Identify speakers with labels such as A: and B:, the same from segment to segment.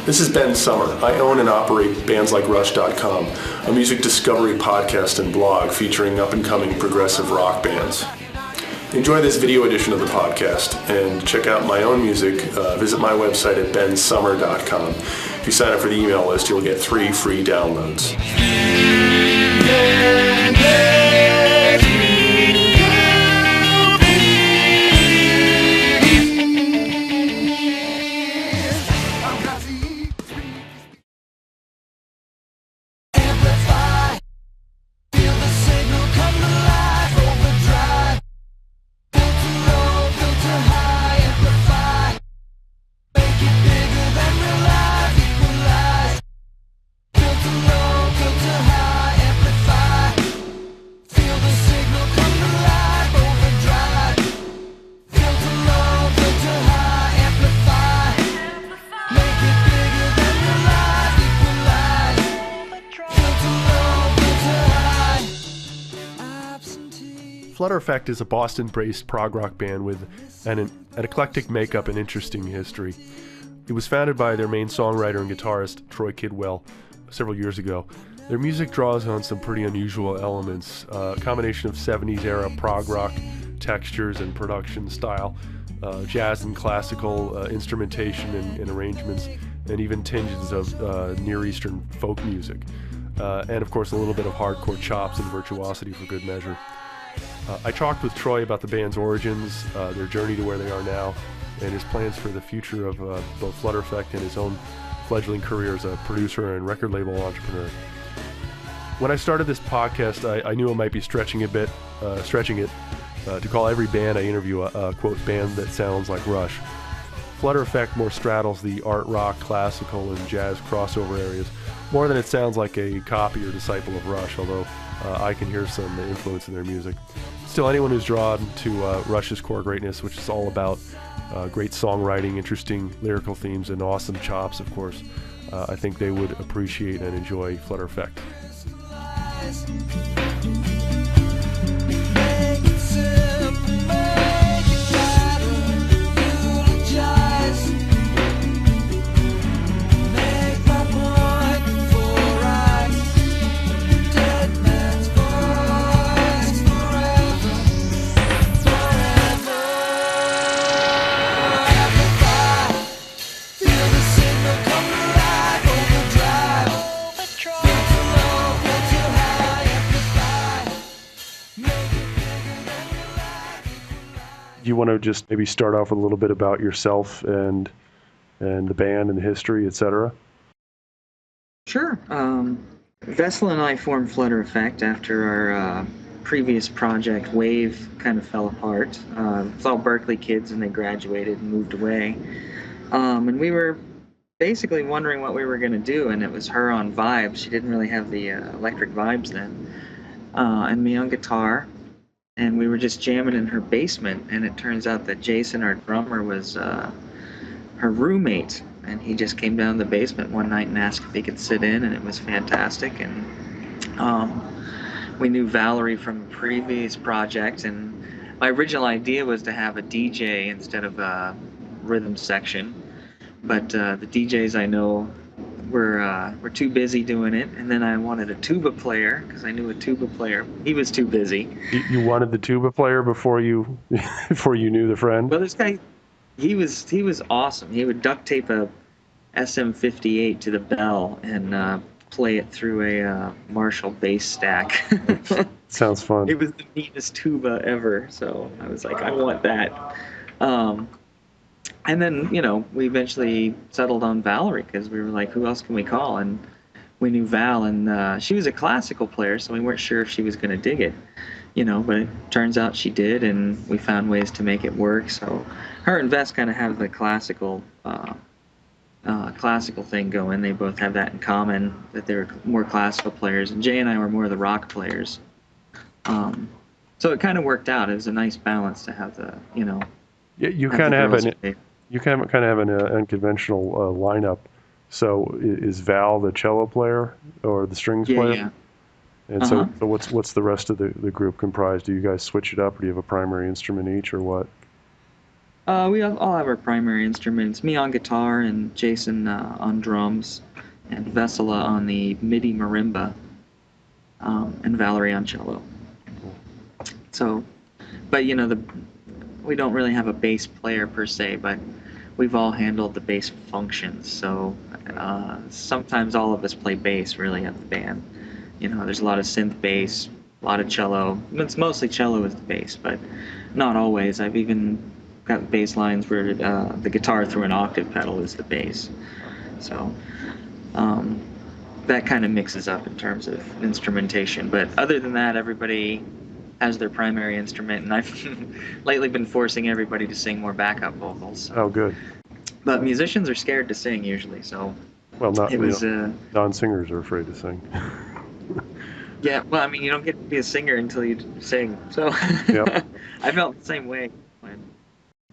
A: This is Ben Summer. I own and operate BandsLikeRush.com, a music discovery podcast and blog featuring up-and-coming progressive rock bands. Enjoy this video edition of the podcast and check out my own music. Visit my website at bensummer.com. If you sign up for the email list, you'll get 3 free downloads. Fluttr Effect is a Boston-based prog rock band with an eclectic makeup and interesting history. It was founded by their main songwriter and guitarist, Troy Kidwell, several years ago. Their music draws on some pretty unusual elements, a combination of 70s era prog rock textures and production style, jazz and classical instrumentation and arrangements, and even tinges of Near Eastern folk music. And of course a little bit of hardcore chops and virtuosity for good measure. I talked with Troy about the band's origins, their journey to where they are now, and his plans for the future of both Fluttr Effect and his own fledgling career as a producer and record label entrepreneur. When I started this podcast, I knew I might be stretching it to call every band I interview a quote band that sounds like Rush. Fluttr Effect more straddles the art rock, classical, and jazz crossover areas more than it sounds like a copy or disciple of Rush, although I can hear some influence in their music. Still, anyone who's drawn to Rush's core greatness, which is all about great songwriting, interesting lyrical themes, and awesome chops, of course, I think they would appreciate and enjoy Fluttr Effect. Do you want to just maybe start off with a little bit about yourself and the band and the history, etc.?
B: Sure. Vessel and I formed Fluttr Effect after our previous project, Wave, kind of fell apart. It's all Berkeley kids, and they graduated and moved away. And we were basically wondering what we were going to do, and it was her on vibes. She didn't really have the electric vibes then. And me on guitar. And we were just jamming in her basement, and it turns out that Jason, our drummer, was her roommate, and he just came down to the basement one night and asked if he could sit in, and it was fantastic. And we knew Valerie from a previous project, and my original idea was to have a DJ instead of a rhythm section, but the DJs I know were too busy doing it, and then I wanted a tuba player because I knew a tuba player. He was too busy.
A: You wanted the tuba player before you knew the friend?
B: Well, this guy, he was awesome. He would duct tape a SM58 to the bell and play it through a Marshall bass stack.
A: Sounds fun.
B: It was the neatest tuba ever, so I was like, I want that. And then, we eventually settled on Valerie because we were like, who else can we call? And we knew Val, and she was a classical player, so we weren't sure if she was going to dig it, but it turns out she did, and we found ways to make it work. So her and Vess kind of have the classical thing going. They both have that in common, that they're more classical players, and Jay and I were more the rock players. So it kind of worked out. It was a nice balance to have the,
A: Yeah, you kind of have an unconventional lineup. So is Val the cello player or the strings player?
B: Yeah.
A: And so what's the rest of the group comprised? Do you guys switch it up, or do you have a primary instrument each, or what?
B: all have our primary instruments. Me on guitar and Jason on drums, and Vesela on the MIDI marimba, and Valerie on cello. So, but we don't really have a bass player per se, but we've all handled the bass functions. So sometimes all of us play bass really at the band. There's a lot of synth bass, a lot of cello. It's mostly cello is the bass, but not always. I've even got bass lines where the guitar through an octave pedal is the bass. So that kind of mixes up in terms of instrumentation. But other than that, everybody has their primary instrument, and I've lately been forcing everybody to sing more backup vocals.
A: Oh, good.
B: But musicians are scared to sing usually, so
A: Well, not
B: it was.
A: Non-singers are afraid to sing.
B: Yeah, well, I mean, you don't get to be a singer until you sing, so
A: Yep.
B: I felt the same way.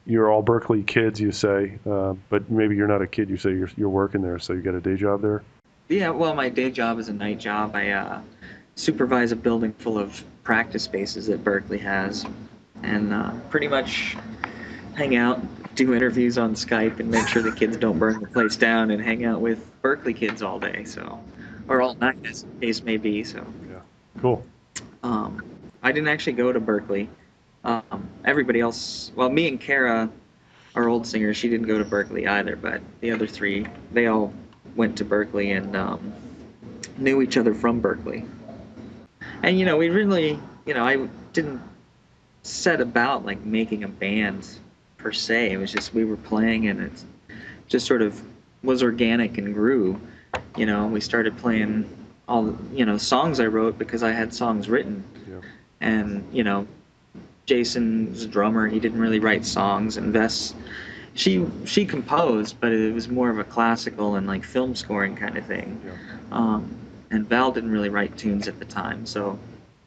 A: You're all Berkeley kids, you say, but maybe you're not a kid. You say you're working there, so you got a day job there?
B: Yeah, well, my day job is a night job. I supervise a building full of practice spaces that Berkeley has, and pretty much hang out, do interviews on Skype, and make sure the kids don't burn the place down, and hang out with Berkeley kids all day, or all night, as the case may be. So,
A: yeah, cool.
B: I didn't actually go to Berkeley. Everybody else, well, me and Kara, our old singer, she didn't go to Berkeley either, but the other three, they all went to Berkeley and knew each other from Berkeley. And we really, I didn't set about like making a band per se. It was just we were playing, and it just sort of was organic and grew. We started playing all the songs I wrote because I had songs written.
A: Yeah.
B: And Jason was a drummer. He didn't really write songs, and Vess, she composed, but it was more of a classical and like film scoring kind of thing.
A: Yeah.
B: And Val didn't really write tunes at the time, so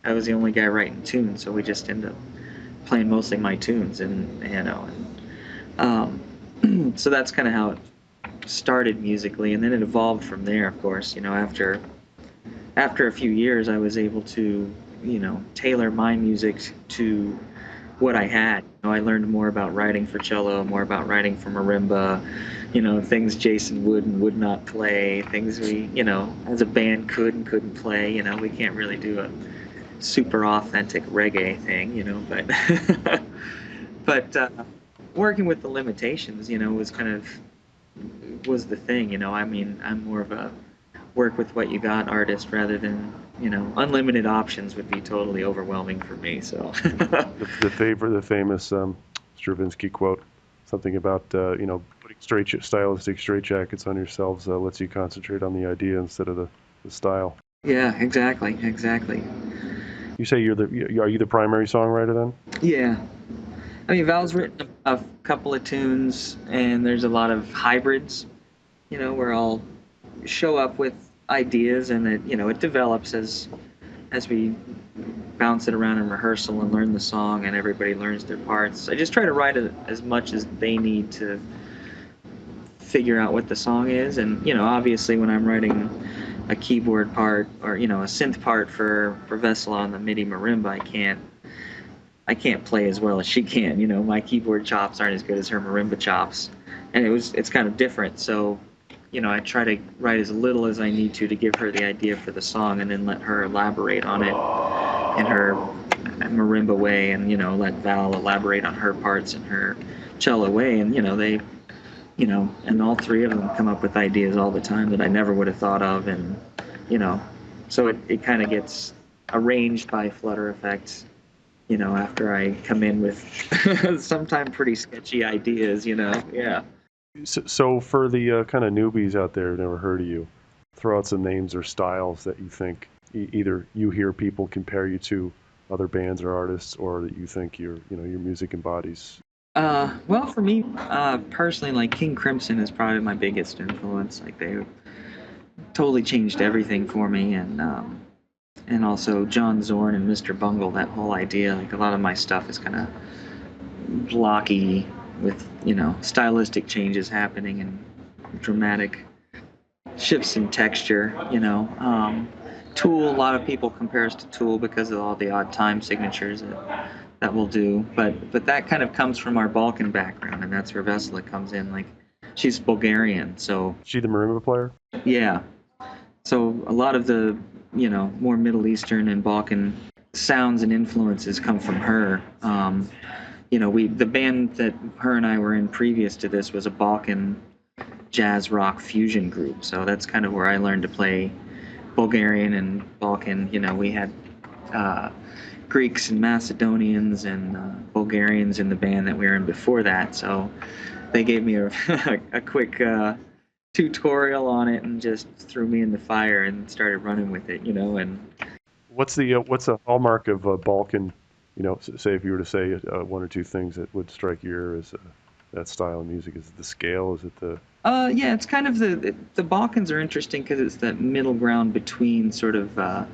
B: I was the only guy writing tunes. So we just ended up playing mostly my tunes, and so that's kind of how it started musically, and then it evolved from there. Of course, after a few years, I was able to tailor my music to what I had. I learned more about writing for cello, more about writing for marimba, things Jason would and would not play, things we, as a band could and couldn't play. We can't really do a super authentic reggae thing, but working with the limitations, was the thing. I mean, I'm more of a work with what you got artist rather than unlimited options would be totally overwhelming for me. So
A: the famous Stravinsky quote, something about putting stylistic straitjackets on yourselves lets you concentrate on the idea instead of the style.
B: Yeah, exactly.
A: You say are you the primary songwriter then?
B: Yeah. I mean, Val's written a couple of tunes, and there's a lot of hybrids, where I'll show up with ideas, and it develops as we bounce it around in rehearsal and learn the song, and everybody learns their parts. I just try to write it as much as they need to figure out what the song is, and obviously when I'm writing a keyboard part or a synth part for Vesela on the MIDI marimba, I can't play as well as she can. My keyboard chops aren't as good as her marimba chops, and it's kind of different. So I try to write as little as I need to give her the idea for the song, and then let her elaborate on it in her marimba way, and let Val elaborate on her parts in her cello way, and they and all three of them come up with ideas all the time that I never would have thought of, and so it kind of gets arranged by Fluttr effects, after I come in with sometimes pretty sketchy ideas, yeah.
A: So for the kind of newbies out there who never heard of you, throw out some names or styles that you think either you hear people compare you to other bands or artists, or that you think your music embodies.
B: Well, for me personally, like King Crimson is probably my biggest influence. Like they totally changed everything for me, and also John Zorn and Mr. Bungle. That whole idea, like a lot of my stuff is kind of blocky, with stylistic changes happening and dramatic shifts in texture. Tool, a lot of people compare us to Tool because of all the odd time signatures that that we'll do. But that kind of comes from our Balkan background, and that's where Vesela comes in. Like, she's Bulgarian, so
A: She the marimba player?
B: yeah. So a lot of the, more Middle Eastern and Balkan sounds and influences come from her. The band that her and I were in previous to this was a Balkan jazz rock fusion group. So that's kind of where I learned to play Bulgarian and Balkan. We had Greeks and Macedonians and Bulgarians in the band that we were in before that. So they gave me a quick tutorial on it and just threw me in the fire and started running with it, and
A: What's the hallmark of Balkan? Say if you were to say one or two things that would strike your ear as that style of music. Is it the scale? Is it the
B: yeah, it's kind of the Balkans are interesting because it's that middle ground between sort of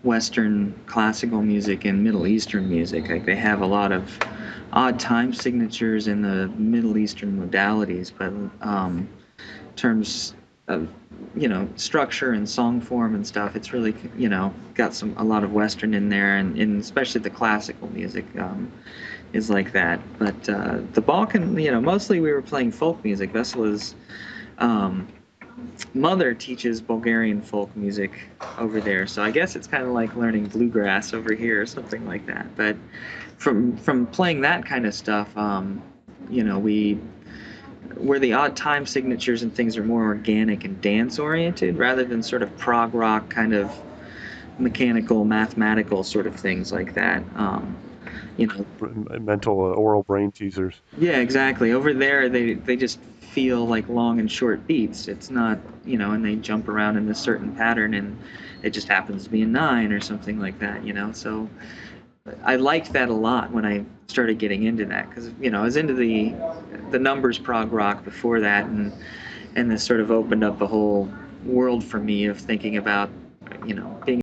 B: Western classical music and Middle Eastern music. Like, they have a lot of odd time signatures in the Middle Eastern modalities, but in terms of structure and song form and stuff, it's really got a lot of Western in there, and especially the classical music is like that. But the Balkan, mostly we were playing folk music. Vesela's mother teaches Bulgarian folk music over there, so I guess it's kind of like learning bluegrass over here or something like that. But from playing that kind of stuff, where the odd time signatures and things are more organic and dance oriented rather than sort of prog rock kind of mechanical, mathematical sort of things like that.
A: mental oral brain teasers?
B: Yeah, exactly. Over there, they just feel like long and short beats. It's not, and they jump around in a certain pattern, and it just happens to be a 9 or something like that. So I liked that a lot when I started getting into that, because I was into the numbers prog rock before that, and this sort of opened up a whole world for me of thinking about being